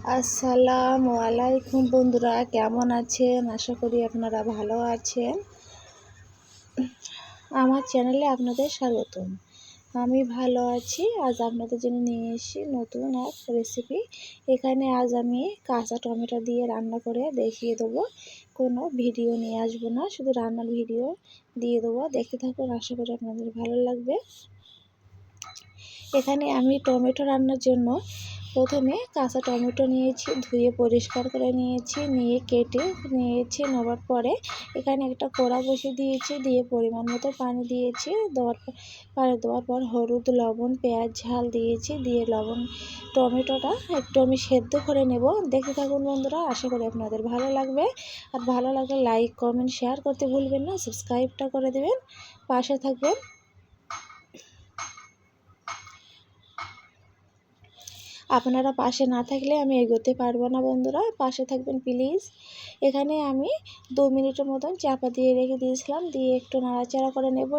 আসসালামু আলাইকুম বন্ধুরা, কেমন আছেন? আশা করি আপনারা ভালো আছেন। আমার চ্যানেলে আপনাদের স্বাগতম। আমি ভালো আছি। আজ আপনাদের জন্য নিয়ে এসেছি নতুন এক রেসিপি। এখানে আজ আমি কাঁচা টমেটো দিয়ে রান্না করে দেখিয়ে দেবো। কোনো ভিডিও নিয়ে আসবো না, শুধু রান্নার ভিডিও দিয়ে দেবো। দেখতে থাকুন, আশা করি আপনাদের ভালো লাগবে। এখানে আমি টমেটো রান্নার জন্য প্রথমে কাঁচা টমেটো নিয়েছি, ধুয়ে পরিষ্কার করে নিয়েছি, নিয়ে কেটে নিয়েছি। নেওয়ার পরে এখানে একটা কড়া বসিয়ে দিয়েছি, দিয়ে পরিমাণ মতো পানি দিয়েছি। পানি দেওয়ার পর হলুদ, লবণ, পেঁয়াজ, ঝাল দিয়েছি। দিয়ে টমেটোটা একটু আমি সেদ্ধ করে নেব। দেখতে থাকুন বন্ধুরা, আশা করি আপনাদের ভালো লাগবে। আর ভালো লাগলে লাইক, কমেন্ট, শেয়ার করতে ভুলবেন না। সাবস্ক্রাইবটা করে দেবেন, পাশে থাকবেন। আপনারা পাশে না থাকলে আমি এগোতে পারবো না বন্ধুরা, পাশে থাকবেন প্লিজ। এখানে আমি 2 মিনিটের মতন চাপা দিয়ে রেখে দিয়েছিলাম, দিয়ে একটু নাড়াচাড়া করে নেব।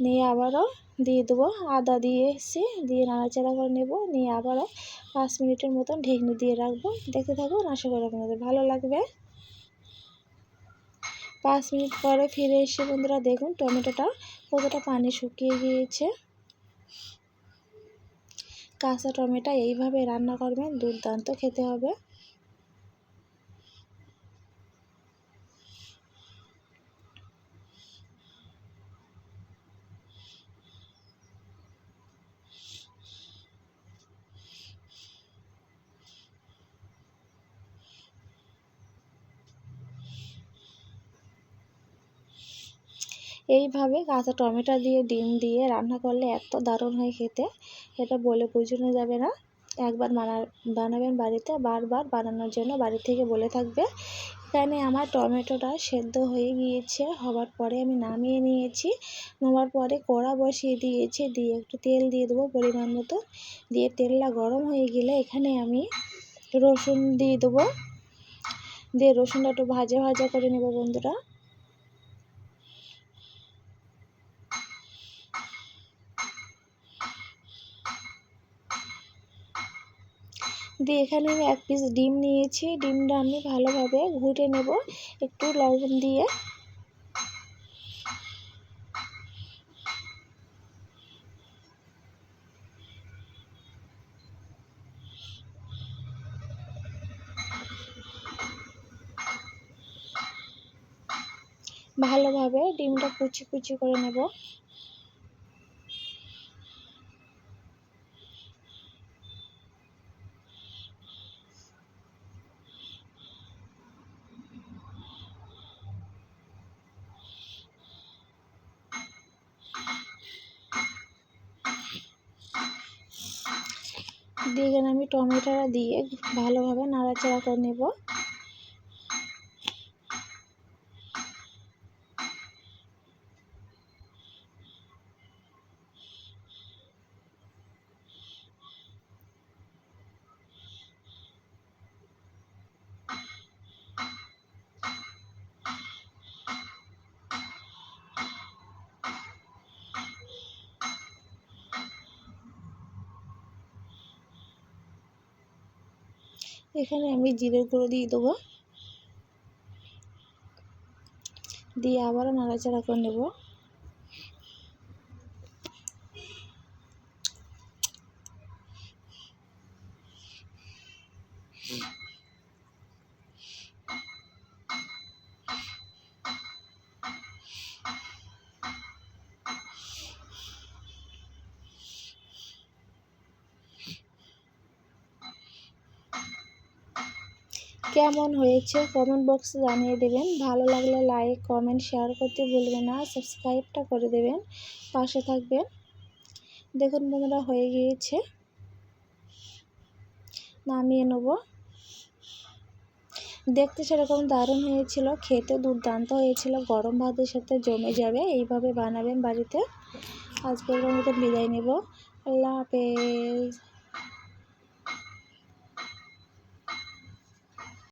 নিয়ে আবারও দিয়ে দেবো, আদা দিয়েছি, দিয়ে নাড়াচাড়া করে নেব। নিয়ে আবারও 5 মিনিটের মতন ঢেকনি দিয়ে রাখবো। দেখতে থাকুন, আশা করি আপনাদের ভালো লাগবে। 5 মিনিট পরে ফিরে এসে বন্ধুরা দেখুন টমেটোটা কতটা পানি শুকিয়ে গিয়েছে। কাঁচা টমেটো এইভাবে রান্না করবেন, দুর্দান্ত খেতে হবে। এইভাবে কাঁচা টমেটো দিয়ে ডিম দিয়ে রান্না করলে এত দারুণ হয় খেতে, এটা বলে বোঝানো যাবে না। একবার বানাবেন বাড়িতে, বারবার বানানোর জন্য বাড়ি থেকে বলে থাকবে। এখানে আমার টমেটোটা সেদ্ধ হয়ে গিয়েছে, হওয়ার পরে আমি নামিয়ে নিয়েছি। নেওয়ার পরে কড়া বসিয়ে দিয়েছি, দিয়ে একটু তেল দিয়ে দেবো পরিমাণ মতো। দিয়ে তেলটা গরম হয়ে গেলে এখানে আমি রসুন দিয়ে দেবো। দিয়ে রসুনটা একটু ভাজা ভাজা করে নেব বন্ধুরা। দিয়ে এখানে আমি 1 পিস ডিম নিয়েছি, ডিমটা আমি ভালোভাবে ঘুটে নেব একটু লবণ দিয়ে। ভালোভাবে ডিমটা কুচি কুচি করে নেব। দিয়ে এখানে আমি টমেটোটা দিয়ে ভালোভাবে নাড়াচাড়া করে নেব। এখানে আমি জিরের গুঁড়ো দিয়ে দেবো, দিয়ে আবারও নাড়াচাড়া করে নেব। কেমন হয়েছে কমেন্ট বক্সে জানিয়ে দেবেন। ভালো লাগলে লাইক, কমেন্ট, শেয়ার করতে ভুলবেন না। সাবস্ক্রাইবটা করে দেবেন, পাশে থাকবেন। দেখুন বন্ধুরা হয়ে গিয়েছে, নামিয়ে নেব। দেখতে সেরকম দারুণ হয়েছিল, খেতে দুর্দান্ত হয়েছিল, গরম ভাতের সাথে জমে যাবে। এইভাবে বানাবেন বাড়িতে। আজকের মতো বিদায় নেব, আল্লাহ হাফেজ।